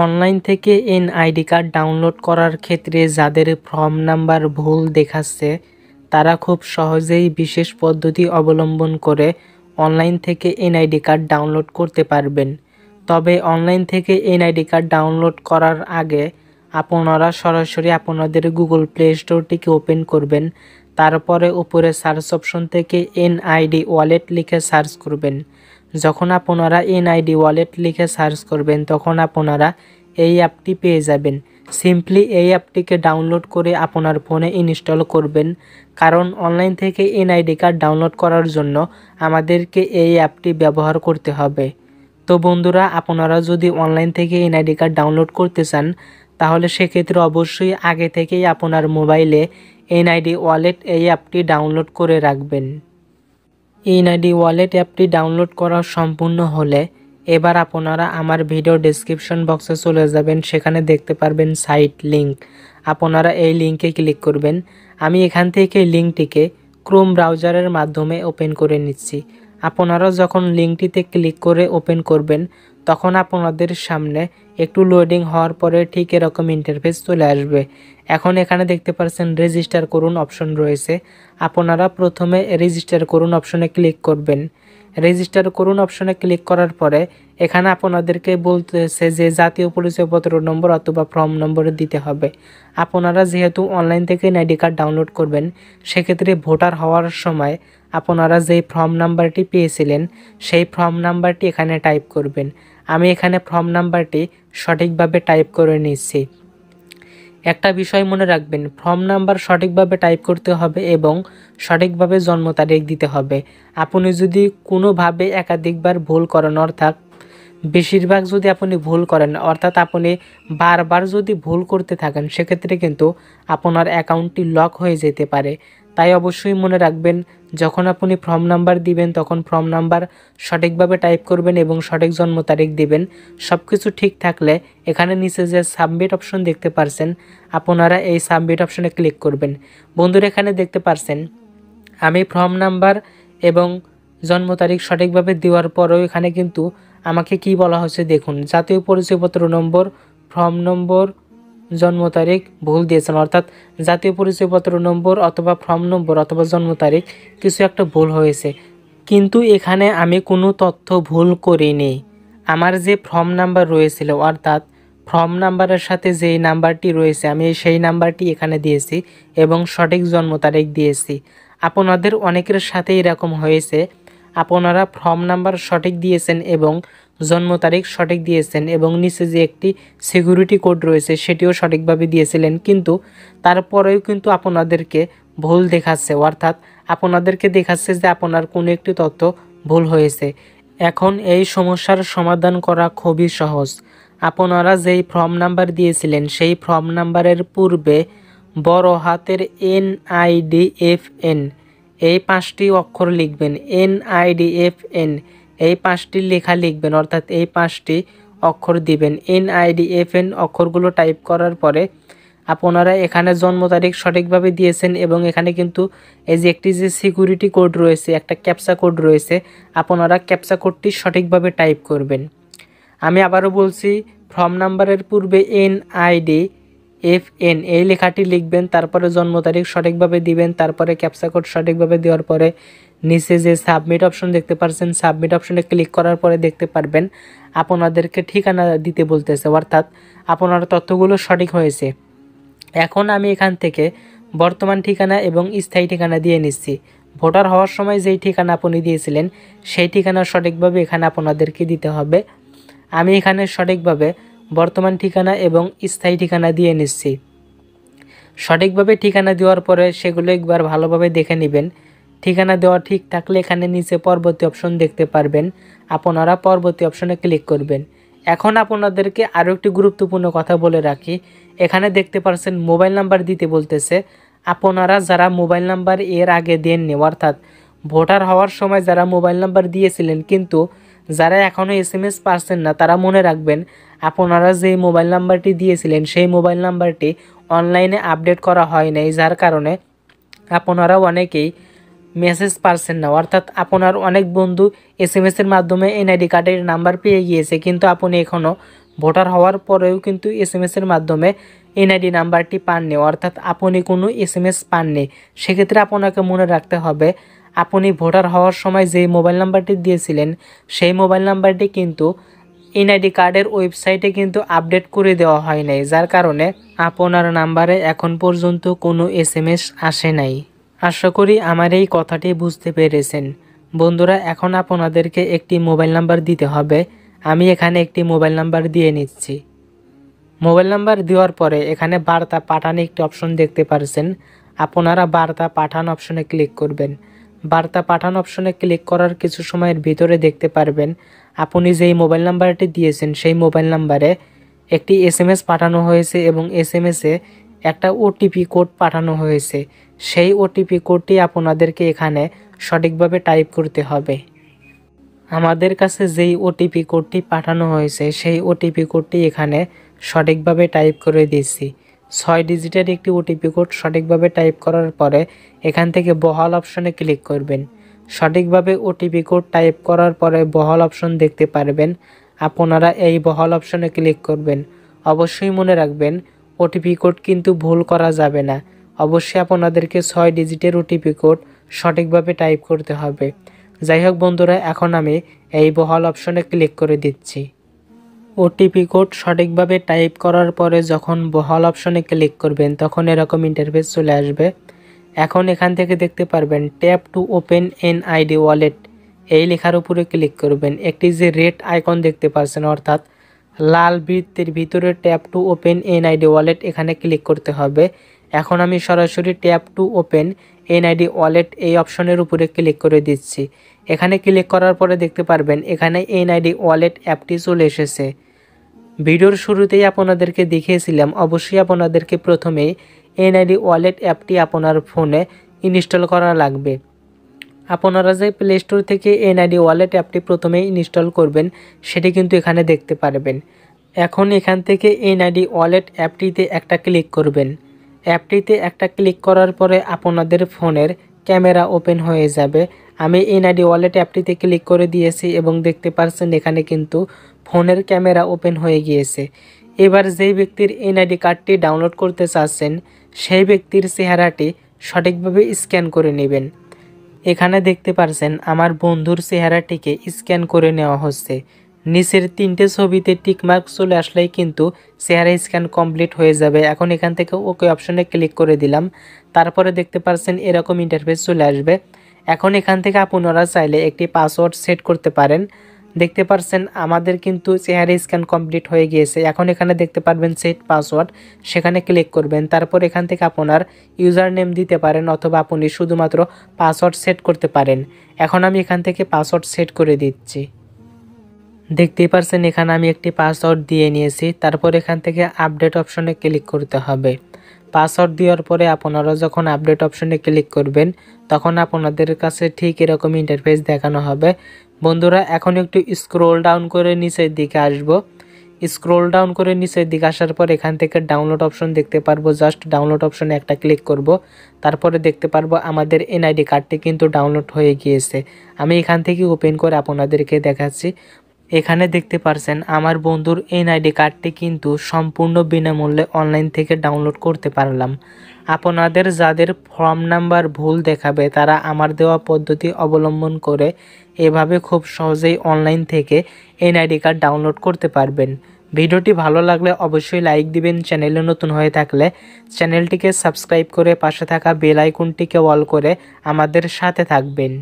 Online থেকে NID card download করার ক্ষেত্রে যাদের ফর্ম নাম্বার ভুল দেখাচ্ছে তারা খুব সহজেই বিশেষ পদ্ধতি অবলম্বন করে অনলাইন থেকে এনআইডি কার্ড ডাউনলোড করতে পারবেন। তবে অনলাইন থেকে এনআইডি কার্ড ডাউনলোড করার আগে আপনারা সরাসরি আপনাদের গুগল প্লে স্টোরটিকে ওপেন করবেন। তারপরে উপরে সার্চ অপশন থেকে এনআইডি ওয়ালেট লিখে সার্চ করবেন। যখন আপনারা এনআইডি ওয়ালেট লিখে সার্চ করবেন তখন আপনারা এই অ্যাপটি পেয়ে যাবেন। সিম্পলি এই অ্যাপটিকে ডাউনলোড করে আপনার ফোনে ইনস্টল করবেন, কারণ অনলাইন থেকে এনআইডি কার্ড ডাউনলোড করার জন্য আমাদেরকে এই অ্যাপটি ব্যবহার করতে হবে। তো বন্ধুরা, আপনারা যদি অনলাইন থেকে এনআইডি কার্ড ডাউনলোড করতে চান তাহলে সেক্ষেত্রে অবশ্যই আগে থেকেই আপনার মোবাইলে এনআইডি ওয়ালেট এই অ্যাপটি ডাউনলোড করে রাখবেন। এনআইডি ওয়ালেট অ্যাপটি ডাউনলোড করা সম্পূর্ণ হলে এবার আপনারা আমার ভিডিও ডেসক্রিপশন বক্সে চলে যাবেন। সেখানে দেখতে পারবেন সাইট লিঙ্ক। আপনারা এই লিঙ্কে ক্লিক করবেন। আমি এখান থেকে লিঙ্কটিকে ক্রোম ব্রাউজারের মাধ্যমে ওপেন করে নিচ্ছি। আপনারা যখন লিঙ্কটিতে ক্লিক করে ওপেন করবেন তখন আপনাদের সামনে একটু লোডিং হওয়ার পরে ঠিক এরকম ইন্টারফেস চলে আসবে। এখন এখানে দেখতে পাচ্ছেন রেজিস্টার করুন অপশন রয়েছে। আপনারা প্রথমে রেজিস্টার করুন অপশনে ক্লিক করবেন। রেজিস্টার করুন অপশনে ক্লিক করার পরে এখানে আপনাদেরকে বলতেছে যে জাতীয় পরিচয়পত্র নম্বর অথবা ফর্ম নম্বর দিতে হবে। আপনারা যেহেতু অনলাইন থেকে এনআইডি কার্ড ডাউনলোড করবেন সেক্ষেত্রে ভোটার হওয়ার সময় আপনারা যেই ফর্ম নাম্বারটি পেয়েছিলেন সেই ফর্ম নাম্বারটি এখানে টাইপ করবেন। আমি এখানে ফর্ম নাম্বারটি সঠিকভাবে টাইপ করে নিচ্ছি। একটা বিষয় মনে রাখবেন, ফর্ম নাম্বার সঠিকভাবে টাইপ করতে হবে এবং সঠিকভাবে জন্ম তারিখ দিতে হবে। আপনি যদি কোনোভাবে একাধিকবার ভুল করেন, অর্থাৎ বেশিরভাগ যদি আপনি ভুল করেন, অর্থাৎ আপনি বারবার যদি ভুল করতে থাকেন সেক্ষেত্রে কিন্তু আপনার অ্যাকাউন্টটি লক হয়ে যেতে পারে। তাই অবশ্যই মনে রাখবেন, যখন আপনি ফর্ম নাম্বার দিবেন তখন ফর্ম নাম্বার সঠিকভাবে টাইপ করবেন এবং সঠিক জন্ম তারিখ দিবেন। সব কিছু ঠিক থাকলে এখানে নিচে যে সাবমিট অপশন দেখতে পারছেন আপনারা এই সাবমিট অপশনে ক্লিক করবেন। বন্ধুরা, এখানে দেখতে পারছেন আমি ফর্ম নাম্বার এবং জন্ম তারিখ সঠিকভাবে দেওয়ার পরেও এখানে কিন্তু আমাকে কি বলা হচ্ছে দেখুন, জাতীয় পরিচয়পত্র নম্বর, ফর্ম নম্বর, জন্ম তারিখ ভুল দিয়েছেন, অর্থাৎ জাতীয় পরিচয়পত্র নম্বর অথবা ফর্ম নম্বর অথবা জন্ম তারিখ কিছু একটা ভুল হয়েছে। কিন্তু এখানে আমি কোনো তথ্য ভুল করিনি। আমার যে ফর্ম নাম্বার রয়েছিল, অর্থাৎ ফর্ম নাম্বারের সাথে যেই নাম্বারটি রয়েছে আমি সেই নাম্বারটি এখানে দিয়েছি এবং সঠিক জন্ম তারিখ দিয়েছি। আপনাদের অনেকের সাথে এরকম হয়েছে, আপনারা ফর্ম নাম্বার সঠিক দিয়েছেন এবং জন্ম তারিখ সঠিক দিয়েছেন এবং নিচে যে একটি সিকিউরিটি কোড রয়েছে সেটিও সঠিকভাবে দিয়েছিলেন, কিন্তু তারপরেও কিন্তু আপনাদেরকে ভুল দেখাচ্ছে, অর্থাৎ আপনাদেরকে দেখাচ্ছে যে আপনার কোনো একটি তথ্য ভুল হয়েছে। এখন এই সমস্যার সমাধান করা খুবই সহজ। আপনারা যেই ফর্ম নাম্বার দিয়েছিলেন সেই ফর্ম নাম্বারের পূর্বে বড় হাতের NIDFN এই 5টি অক্ষর লিখবেন। NIDFN এই 5টি লেখা লিখবেন, অর্থাৎ এই 5টি অক্ষর দিবেন। NIDFN অক্ষরগুলো টাইপ করার পরে আপনারা এখানে জন্ম তারিখ সঠিকভাবে দিয়েছেন এবং এখানে কিন্তু এই যে একটি যে সিকিউরিটি কোড রয়েছে, একটা ক্যাপচা কোড রয়েছে, আপনারা ক্যাপচা কোডটি সঠিকভাবে টাইপ করবেন। আমি আবারও বলছি, ফর্ম নাম্বারের পূর্বে NIDFN এই লেখাটি লিখবেন, তারপরে জন্ম তারিখ সঠিকভাবে দিবেন, তারপরে ক্যাপচা কোড সঠিকভাবে দেওয়ার পরে নিচে যে সাবমিট অপশন দেখতে পাচ্ছেন সাবমিট অপশনে ক্লিক করার পরে দেখতে পারবেন আপনাদেরকে ঠিকানা দিতে বলতেছে, অর্থাৎ আপনার তথ্যগুলো সঠিক হয়েছে। এখন আমি এখান থেকে বর্তমান ঠিকানা এবং স্থায়ী ঠিকানা দিয়ে নিচ্ছি। ভোটার হওয়ার সময় যেই ঠিকানা আপনি দিয়েছিলেন সেই ঠিকানা সঠিকভাবে এখানে আপনাদেরকে দিতে হবে। আমি এখানে সঠিকভাবে বর্তমান ঠিকানা এবং স্থায়ী ঠিকানা দিয়ে নিচ্ছি। সঠিকভাবে ঠিকানা দেওয়ার পরে সেগুলো একবার ভালোভাবে দেখে নেবেন। ঠিকানা দেওয়া ঠিক থাকলে এখানে নিচে পরবর্তী অপশন দেখতে পারবেন, আপনারা পরবর্তী অপশনে ক্লিক করবেন। এখন আপনাদেরকে আরও একটি গুরুত্বপূর্ণ কথা বলে রাখি, এখানে দেখতে পাচ্ছেন মোবাইল নাম্বার দিতে বলতেছে। আপনারা যারা মোবাইল নাম্বার এর আগে দেননি, অর্থাৎ ভোটার হওয়ার সময় যারা মোবাইল নাম্বার দিয়েছিলেন কিন্তু যারা এখনও SMS পাচ্ছেন না, তারা মনে রাখবেন আপনারা যে মোবাইল নাম্বারটি দিয়েছিলেন সেই মোবাইল নাম্বারটি অনলাইনে আপডেট করা হয় নাই, যার কারণে আপনারা অনেকেই মেসেজ পাচ্ছেন না, অর্থাৎ আপনার অনেক বন্ধু SMS এর মাধ্যমে NID কার্ডের নাম্বার পেয়ে গিয়েছে কিন্তু আপনি এখনও ভোটার হওয়ার পরেও কিন্তু SMS এর মাধ্যমে এনআইডি নাম্বারটি পাননি, অর্থাৎ আপনি কোনো SMS পাননি, সেক্ষেত্রে আপনাকে মনে রাখতে হবে আপনি ভোটার হওয়ার সময় যেই মোবাইল নাম্বারটি দিয়েছিলেন সেই মোবাইল নাম্বারটি কিন্তু এনআইডি কার্ডের ওয়েবসাইটে কিন্তু আপডেট করে দেওয়া হয় নাই, যার কারণে আপনার নাম্বারে এখন পর্যন্ত কোনো SMS আসে নাই। আশা করি আমার এই কথাটি বুঝতে পেরেছেন। বন্ধুরা, এখন আপনাদেরকে একটি মোবাইল নাম্বার দিতে হবে। আমি এখানে একটি মোবাইল নাম্বার দিয়ে নিচ্ছি। মোবাইল নাম্বার দেওয়ার পরে এখানে বার্তা পাঠানো একটি অপশন দেখতে পাচ্ছেন। আপনারা বার্তা পাঠান অপশনে ক্লিক করবেন। বার্তা পাঠান অপশনে ক্লিক করার কিছু সময়ের ভিতরে দেখতে পারবেন আপনি যেই মোবাইল নাম্বারটি দিয়েছেন সেই মোবাইল নাম্বারে একটি SMS পাঠানো হয়েছে এবং SMS-এ একটা OTP কোড পাঠানো হয়েছে। সেই OTP কোডটি আপনাদেরকে এখানে সঠিকভাবে টাইপ করতে হবে। আমাদের কাছে যেই OTP কোডটি পাঠানো হয়েছে সেই OTP কোডটি এখানে সঠিকভাবে টাইপ করে দিচ্ছি। 6 ডিজিটের একটি OTP কোড সঠিকভাবে টাইপ করার পরে এখান থেকে বহাল অপশনে ক্লিক করবেন। সঠিকভাবে OTP কোড টাইপ করার পরে বহাল অপশন দেখতে পারবেন। আপনারা এই বহাল অপশনে ক্লিক করবেন। অবশ্যই মনে রাখবেন OTP কোড কিন্তু ভুল করা যাবে না। অবশ্যই আপনাদেরকে 6 ডিজিটের OTP কোড সঠিকভাবে টাইপ করতে হবে। যাই হোক বন্ধুরা, এখন আমি এই বহাল অপশনে ক্লিক করে দিচ্ছি। OTP কোড সঠিকভাবে টাইপ করার পরে যখন বহাল অপশনে ক্লিক করবেন তখন এরকম ইন্টারফেস চলে আসবে। এখন এখান থেকে দেখতে পারবেন tap to open NID wallet, এই লেখার উপরে ক্লিক করবেন। একটি যে রেড আইকন দেখতে পাচ্ছেন অর্থাৎ লাল বৃত্তের ভিতরে tap to open NID wallet, এখানে ক্লিক করতে হবে। এখন আমি সরাসরি tap to open NID wallet এই অপশনের উপরে ক্লিক করে দিচ্ছি। এখানে ক্লিক করার পরে দেখতে পারবেন এখানে NID ওয়ালেট অ্যাপটি চলে এসেছে। ভিডিওর শুরুতেই আপনাদেরকে দেখিয়েছিলাম অবশ্যই আপনাদেরকে প্রথমেই NID ওয়ালেট অ্যাপটি আপনার ফোনে ইনস্টল করা লাগবে। আপনারা যে প্লে স্টোর থেকে NID ওয়ালেট অ্যাপটি প্রথমেই ইনস্টল করবেন সেটি কিন্তু এখানে দেখতে পারবেন। এখন এখান থেকে NID ওয়ালেট অ্যাপটিতে একটা ক্লিক করবেন। অ্যাপটিতে একটা ক্লিক করার পরে আপনাদের ফোনের ক্যামেরা ওপেন হয়ে যাবে। আমি NID ওয়ালেট অ্যাপটিতে ক্লিক করে দিয়েছি এবং দেখতে পাচ্ছেন এখানে কিন্তু ফোনের ক্যামেরা ওপেন হয়ে গিয়েছে। এবার যেই ব্যক্তির NID কার্ডটি ডাউনলোড করতে চাচ্ছেন সেই ব্যক্তির চেহারাটি সঠিকভাবে স্ক্যান করে নেবেন। এখানে দেখতে পাচ্ছেন আমার বন্ধুর চেহারাটিকে স্ক্যান করে নেওয়া হচ্ছে। নিচের 3টে ছবিতে টিকমার্ক চলে আসলেই কিন্তু চেহারা স্ক্যান কমপ্লিট হয়ে যাবে। এখন এখান থেকে ওকে অপশনে ক্লিক করে দিলাম। তারপরে দেখতে পাচ্ছেন এরকম ইন্টারফেস চলে আসবে। এখন এখান থেকে আপনারা চাইলে একটি পাসওয়ার্ড সেট করতে পারেন। দেখতে পাচ্ছেন আমাদের কিন্তু চেহারা স্ক্যান কমপ্লিট হয়ে গিয়েছে। এখন এখানে দেখতে পারবেন সেট পাসওয়ার্ড, সেখানে ক্লিক করবেন। তারপর এখান থেকে আপনার ইউজার নেম দিতে পারেন অথবা আপনি শুধুমাত্র পাসওয়ার্ড সেট করতে পারেন। এখন আমি এখান থেকে পাসওয়ার্ড সেট করে দিচ্ছি। দেখতেই পাচ্ছেন এখানে আমি একটি পাসওয়ার্ড দিয়ে নিয়েছি। তারপর এখান থেকে আপডেট অপশনে ক্লিক করতে হবে। পাসওয়ার্ড দেওয়ার পরে আপনারা যখন আপডেট অপশনে ক্লিক করবেন তখন আপনাদের কাছে ঠিক এরকম ইন্টারফেস দেখানো হবে। বন্ধুরা, এখন একটু স্ক্রোল ডাউন করে নিচের দিকে আসব। স্ক্রোল ডাউন করে নিচের দিকে আসার পর এখান থেকে ডাউনলোড অপশন দেখতে পারবো। জাস্ট ডাউনলোড অপশনে একটা ক্লিক করব। তারপরে দেখতে পারবো আমাদের NID কার্ডটি কিন্তু ডাউনলোড হয়ে গিয়েছে। আমি এখান থেকে ওপেন করে আপনাদেরকে দেখাচ্ছি। এখানে দেখতে পারছেন আমার বন্ধুর NID কার্ডটি কিন্তু সম্পূর্ণ বিনামূল্যে অনলাইন থেকে ডাউনলোড করতে পারলাম। আপনাদের যাদের ফর্ম নাম্বার ভুল দেখাবে তারা আমার দেওয়া পদ্ধতি অবলম্বন করে এভাবে খুব সহজেই অনলাইন থেকে NID কার্ড ডাউনলোড করতে পারবেন। ভিডিওটি ভালো লাগলে অবশ্যই লাইক দিবেন। চ্যানেলে নতুন হয়ে থাকলে চ্যানেলটিকে সাবস্ক্রাইব করে পাশে থাকা বেল আইকনটিকে অল করে আমাদের সাথে থাকবেন।